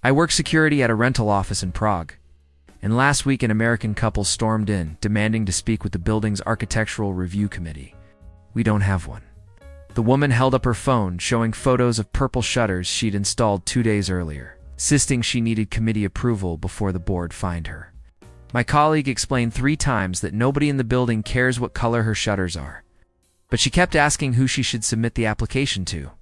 I work security at a rental office in Prague, and last week an American couple stormed in, demanding to speak with the building's architectural review committee. We don't have one. The woman held up her phone, showing photos of purple shutters she'd installed 2 days earlier, insisting she needed committee approval before the board fined her. My colleague explained 3 times that nobody in the building cares what color her shutters are, but she kept asking who she should submit the application to.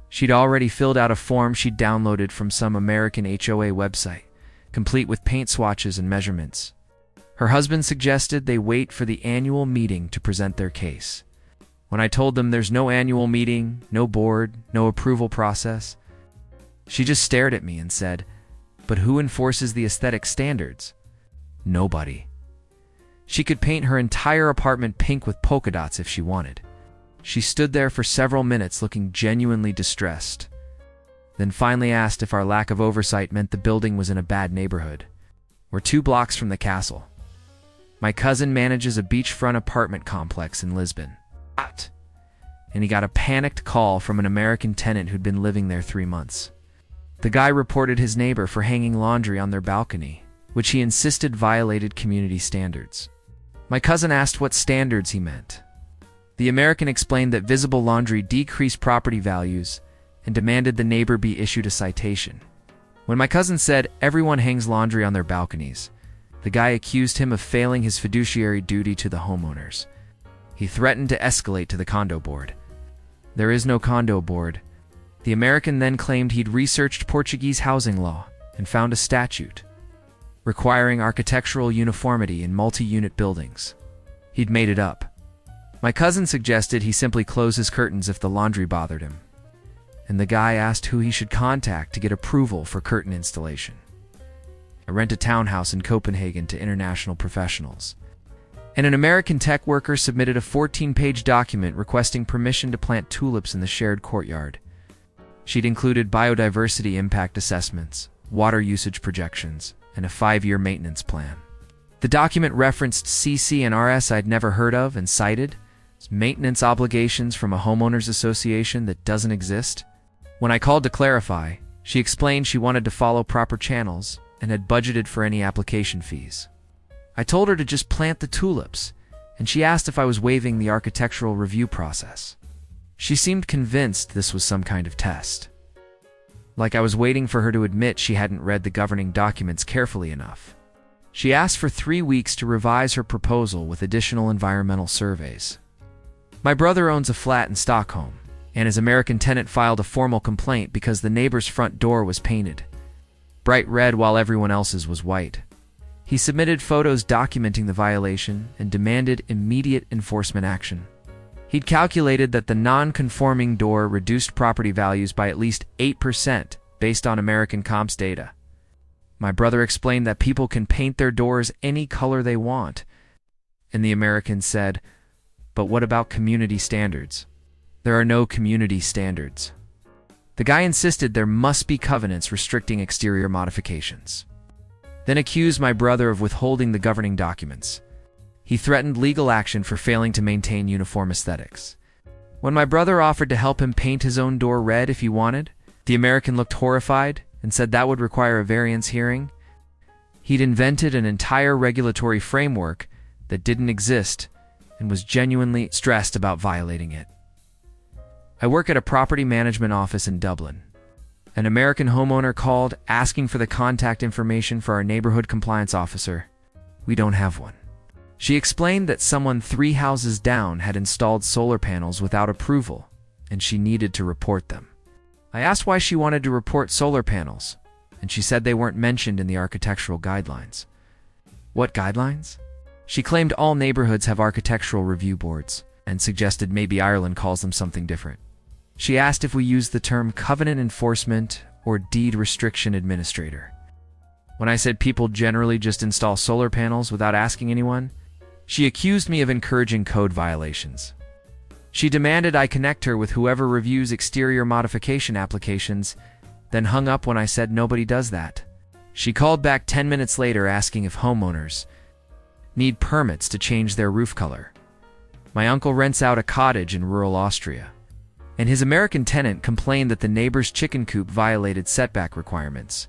She'd already filled out a form she'd downloaded from some American HOA website, complete with paint swatches and measurements. Her husband suggested they wait for the annual meeting to present their case. When I told them there's no annual meeting, no board, no approval process, she just stared at me and said, "But who enforces the aesthetic standards?" Nobody. She could paint her entire apartment pink with polka dots if she wanted. She stood there for several minutes looking genuinely distressed, then finally asked if our lack of oversight meant the building was in a bad neighborhood. We're 2 blocks from the castle. My cousin manages a beachfront apartment complex in Lisbon. And he got a panicked call from an American tenant who'd been living there 3 months. The guy reported his neighbor for hanging laundry on their balcony, which he insisted violated community standards. My cousin asked what standards he meant. The American explained that visible laundry decreased property values and demanded the neighbor be issued a citation. When my cousin said everyone hangs laundry on their balconies, the guy accused him of failing his fiduciary duty to the homeowners. He threatened to escalate to the condo board. There is no condo board. The American then claimed he'd researched Portuguese housing law and found a statute requiring architectural uniformity in multi-unit buildings. He'd made it up. My cousin suggested he simply close his curtains if the laundry bothered him, and the guy asked who he should contact to get approval for curtain installation. I rent a townhouse in Copenhagen to international professionals, and an American tech worker submitted a 14-page document requesting permission to plant tulips in the shared courtyard. She'd included biodiversity impact assessments, water usage projections, and a 5-year maintenance plan. The document referenced CC and RS I'd never heard of and cited maintenance obligations from a homeowners association that doesn't exist. When I called to clarify, she explained she wanted to follow proper channels and had budgeted for any application fees. I told her to just plant the tulips, and she asked if I was waiving the architectural review process. She seemed convinced this was some kind of test. Like I was waiting for her to admit she hadn't read the governing documents carefully enough. She asked for 3 weeks to revise her proposal with additional environmental surveys. My brother owns a flat in Stockholm, and his American tenant filed a formal complaint because the neighbor's front door was painted bright red while everyone else's was white. He submitted photos documenting the violation and demanded immediate enforcement action. He'd calculated that the non-conforming door reduced property values by at least 8% based on American comps data. My brother explained that people can paint their doors any color they want, and the American said, "But what about community standards?" There are no community standards. The guy insisted there must be covenants restricting exterior modifications, then accused my brother of withholding the governing documents. He threatened legal action for failing to maintain uniform aesthetics. When my brother offered to help him paint his own door red if he wanted, the American looked horrified and said that would require a variance hearing. He'd invented an entire regulatory framework that didn't exist and was genuinely stressed about violating it. I work at a property management office in Dublin. An American homeowner called asking for the contact information for our neighborhood compliance officer. We don't have one. She explained that someone 3 houses down had installed solar panels without approval, and she needed to report them. I asked why she wanted to report solar panels, and she said they weren't mentioned in the architectural guidelines. What guidelines? She claimed all neighborhoods have architectural review boards, and suggested maybe Ireland calls them something different. She asked if we used the term covenant enforcement or deed restriction administrator. When I said people generally just install solar panels without asking anyone, she accused me of encouraging code violations. She demanded I connect her with whoever reviews exterior modification applications, then hung up when I said nobody does that. She called back 10 minutes later asking if homeowners need permits to change their roof color. My uncle rents out a cottage in rural Austria, and his American tenant complained that the neighbor's chicken coop violated setback requirements.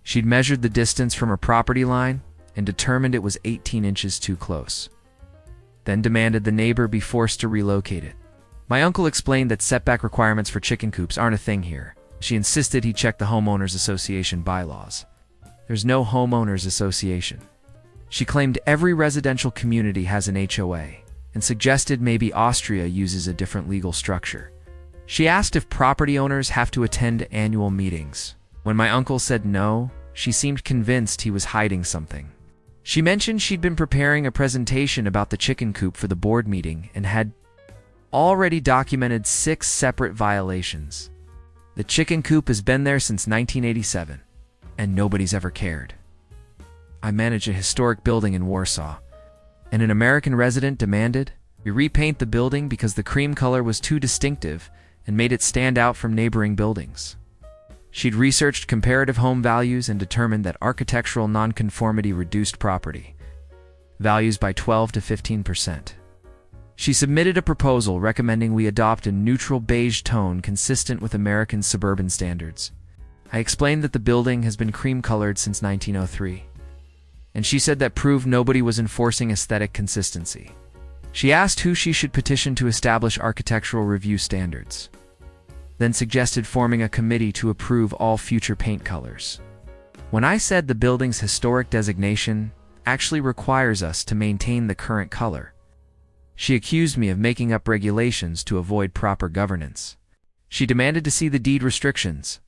She'd measured the distance from her property line and determined it was 18 inches too close. Then demanded the neighbor be forced to relocate it. My uncle explained that setback requirements for chicken coops aren't a thing here. She insisted he check the Homeowners Association bylaws. There's no Homeowners Association. She claimed every residential community has an HOA and suggested maybe Austria uses a different legal structure. She asked if property owners have to attend annual meetings. When my uncle said no, she seemed convinced he was hiding something. She mentioned she'd been preparing a presentation about the chicken coop for the board meeting and had already documented 6 separate violations. The chicken coop has been there since 1987, and nobody's ever cared. I manage a historic building in Warsaw, and an American resident demanded we repaint the building because the cream color was too distinctive and made it stand out from neighboring buildings. She'd researched comparative home values and determined that architectural nonconformity reduced property values by 12 to 15%. She submitted a proposal recommending we adopt a neutral beige tone consistent with American suburban standards. I explained that the building has been cream-colored since 1903, and she said that proved nobody was enforcing aesthetic consistency. She asked who she should petition to establish architectural review standards, then suggested forming a committee to approve all future paint colors. When I said the building's historic designation actually requires us to maintain the current color, she accused me of making up regulations to avoid proper governance. She demanded to see the deed restrictions,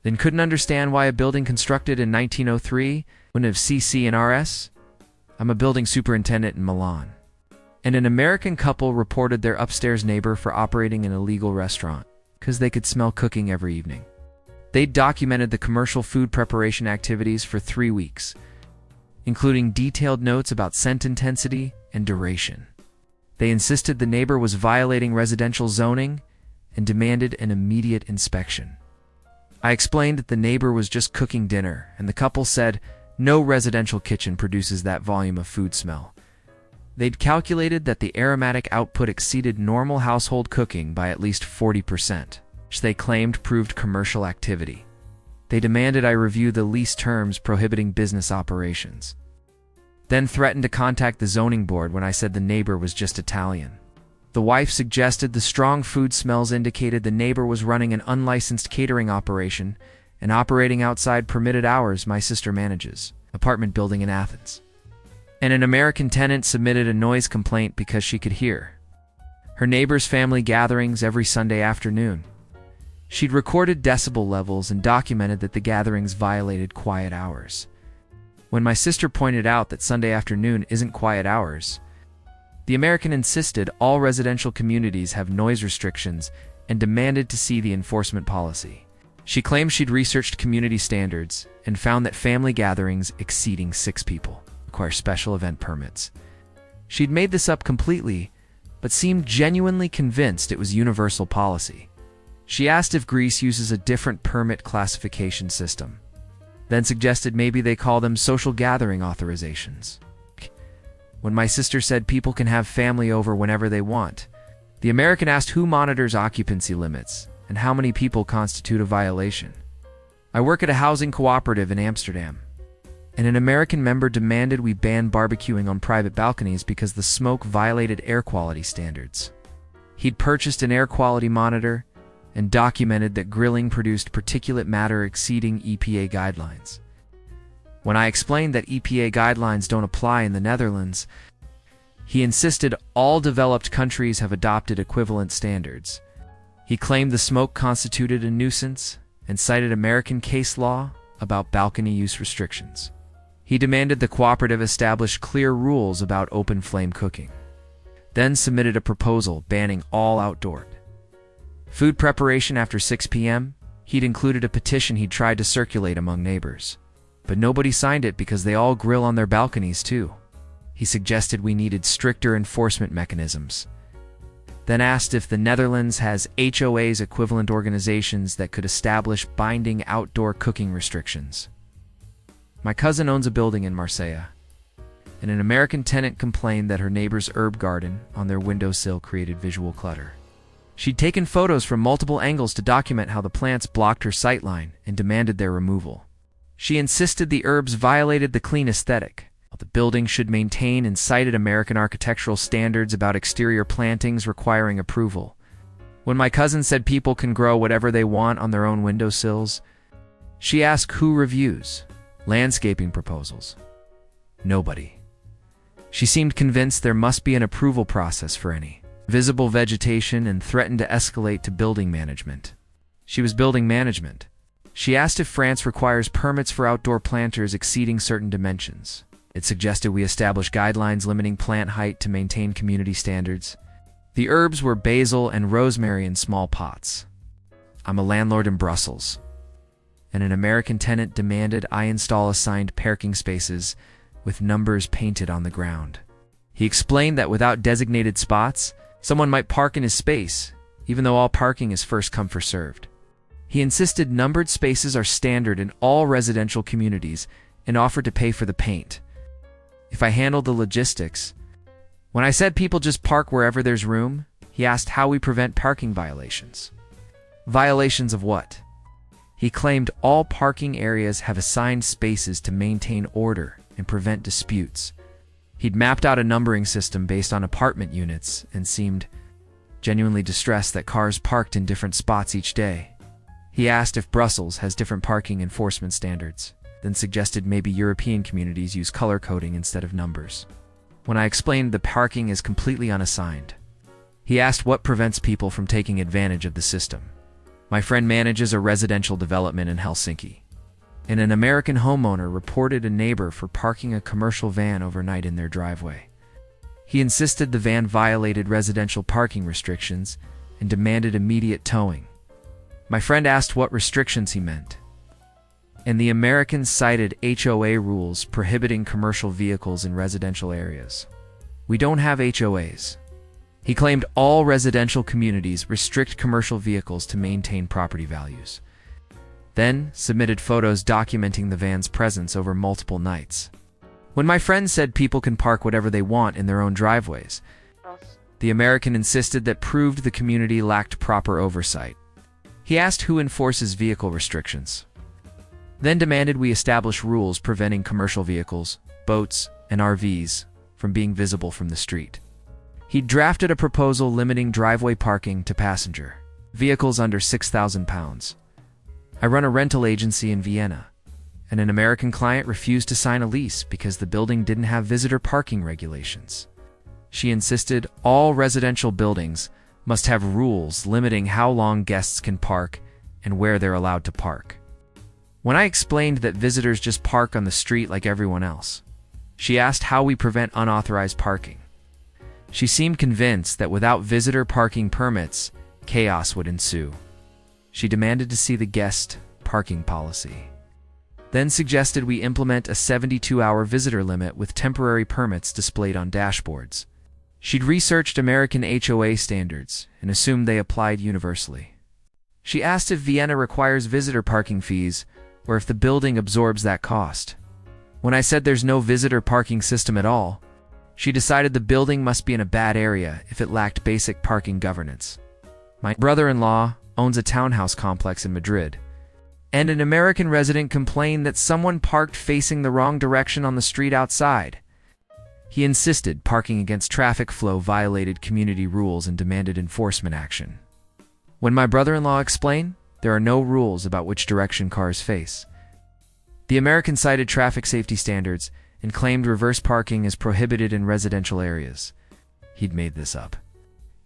then couldn't understand why a building constructed in 1903 wouldn't have CC and RS. I'm a building superintendent in Milan. And an American couple reported their upstairs neighbor for operating an illegal restaurant because they could smell cooking every evening. They'd documented the commercial food preparation activities for 3 weeks, including detailed notes about scent intensity and duration. They insisted the neighbor was violating residential zoning and demanded an immediate inspection. I explained that the neighbor was just cooking dinner, and the couple said no residential kitchen produces that volume of food smell. They'd calculated that the aromatic output exceeded normal household cooking by at least 40%, which they claimed proved commercial activity. They demanded I review the lease terms prohibiting business operations, then threatened to contact the zoning board when I said the neighbor was just Italian. The wife suggested the strong food smells indicated the neighbor was running an unlicensed catering operation and operating outside permitted hours my sister manages, apartment building in Athens. And an American tenant submitted a noise complaint because she could hear her neighbor's family gatherings every Sunday afternoon. She'd recorded decibel levels and documented that the gatherings violated quiet hours. When my sister pointed out that Sunday afternoon isn't quiet hours, the American insisted all residential communities have noise restrictions and demanded to see the enforcement policy. She claimed she'd researched community standards and found that family gatherings exceeding 6 people require special event permits. She'd made this up completely, but seemed genuinely convinced it was universal policy. She asked if Greece uses a different permit classification system, then suggested maybe they call them social gathering authorizations. When my sister said people can have family over whenever they want, the American asked who monitors occupancy limits and how many people constitute a violation. I work at a housing cooperative in Amsterdam, and an American member demanded we ban barbecuing on private balconies because the smoke violated air quality standards. He'd purchased an air quality monitor and documented that grilling produced particulate matter exceeding EPA guidelines. When I explained that EPA guidelines don't apply in the Netherlands, he insisted all developed countries have adopted equivalent standards. He claimed the smoke constituted a nuisance and cited American case law about balcony use restrictions. He demanded the cooperative establish clear rules about open flame cooking, then submitted a proposal banning all outdoor food preparation after 6 p.m. He'd included a petition he'd tried to circulate among neighbors, but nobody signed it because they all grill on their balconies too. He suggested we needed stricter enforcement mechanisms, then asked if the Netherlands has HOAs equivalent organizations that could establish binding outdoor cooking restrictions. My cousin owns a building in Marseille, and an American tenant complained that her neighbor's herb garden on their windowsill created visual clutter. She'd taken photos from multiple angles to document how the plants blocked her sightline and demanded their removal. She insisted the herbs violated the clean aesthetic. The building should maintain and cited American architectural standards about exterior plantings requiring approval. When my cousin said people can grow whatever they want on their own windowsills, she asked who reviews landscaping proposals. Nobody. She seemed convinced there must be an approval process for any visible vegetation and threatened to escalate to building management. She was building management. She asked if France requires permits for outdoor planters exceeding certain dimensions. It suggested we establish guidelines limiting plant height to maintain community standards. The herbs were basil and rosemary in small pots. I'm a landlord in Brussels, and an American tenant demanded I install assigned parking spaces with numbers painted on the ground. He explained that without designated spots, someone might park in his space, even though all parking is first come first served. He insisted numbered spaces are standard in all residential communities and offered to pay for the paint if I handled the logistics. When I said people just park wherever there's room, he asked how we prevent parking violations. Violations of what? He claimed all parking areas have assigned spaces to maintain order and prevent disputes. He'd mapped out a numbering system based on apartment units and seemed genuinely distressed that cars parked in different spots each day. He asked if Brussels has different parking enforcement standards, then suggested maybe European communities use color coding instead of numbers. When I explained the parking is completely unassigned, he asked what prevents people from taking advantage of the system. My friend manages a residential development in Helsinki, and an American homeowner reported a neighbor for parking a commercial van overnight in their driveway. He insisted the van violated residential parking restrictions and demanded immediate towing. My friend asked what restrictions he meant, and the American cited HOA rules prohibiting commercial vehicles in residential areas. We don't have HOAs. He claimed all residential communities restrict commercial vehicles to maintain property values. Then submitted photos documenting the van's presence over multiple nights. When my friend said people can park whatever they want in their own driveways, the American insisted that proved the community lacked proper oversight. He asked who enforces vehicle restrictions, then demanded we establish rules preventing commercial vehicles, boats, and RVs from being visible from the street. He drafted a proposal limiting driveway parking to passenger vehicles under 6,000 pounds. I run a rental agency in Vienna, and an American client refused to sign a lease because the building didn't have visitor parking regulations. She insisted all residential buildings must have rules limiting how long guests can park and where they're allowed to park. When I explained that visitors just park on the street like everyone else, she asked how we prevent unauthorized parking. She seemed convinced that without visitor parking permits, chaos would ensue. She demanded to see the guest parking policy, then suggested we implement a 72-hour visitor limit with temporary permits displayed on dashboards. She'd researched American HOA standards and assumed they applied universally. She asked if Vienna requires visitor parking fees or if the building absorbs that cost. When I said there's no visitor parking system at all, she decided the building must be in a bad area if it lacked basic parking governance. My brother-in-law owns a townhouse complex in Madrid, and an American resident complained that someone parked facing the wrong direction on the street outside. He insisted parking against traffic flow violated community rules and demanded enforcement action. When my brother-in-law explained, there are no rules about which direction cars face. The American cited traffic safety standards and claimed reverse parking is prohibited in residential areas. He'd made this up.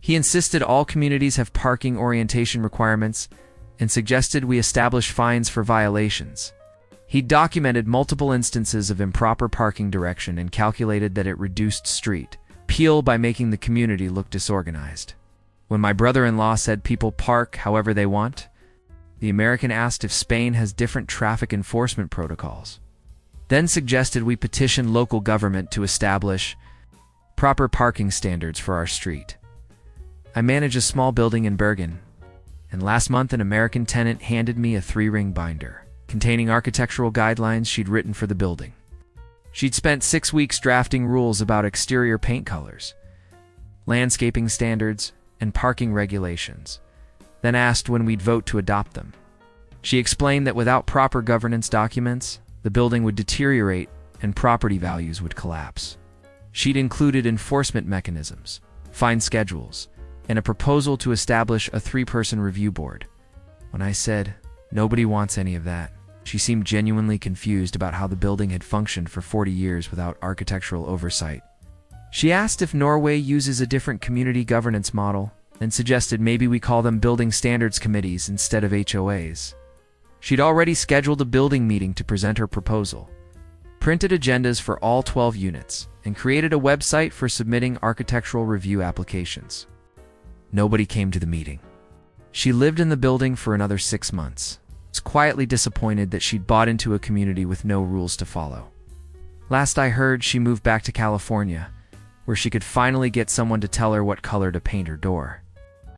He insisted all communities have parking orientation requirements and suggested we establish fines for violations. He documented multiple instances of improper parking direction and calculated that it reduced street appeal by making the community look disorganized. When my brother-in-law said people park however they want, the American asked if Spain has different traffic enforcement protocols, then suggested we petition local government to establish proper parking standards for our street. I manage a small building in Bergen, and last month an American tenant handed me a 3-ring binder containing architectural guidelines she'd written for the building. She'd spent 6 weeks drafting rules about exterior paint colors, landscaping standards, and parking regulations, then asked when we'd vote to adopt them. She explained that without proper governance documents, the building would deteriorate and property values would collapse. She'd included enforcement mechanisms, fine schedules, and a proposal to establish a 3-person review board. When I said, "Nobody wants any of that," she seemed genuinely confused about how the building had functioned for 40 years without architectural oversight. She asked if Norway uses a different community governance model and suggested maybe we call them building standards committees instead of HOAs. She'd already scheduled a building meeting to present her proposal, printed agendas for all 12 units, and created a website for submitting architectural review applications. Nobody came to the meeting. She lived in the building for another 6 months, was quietly disappointed that she'd bought into a community with no rules to follow. Last I heard, she moved back to California, where she could finally get someone to tell her what color to paint her door.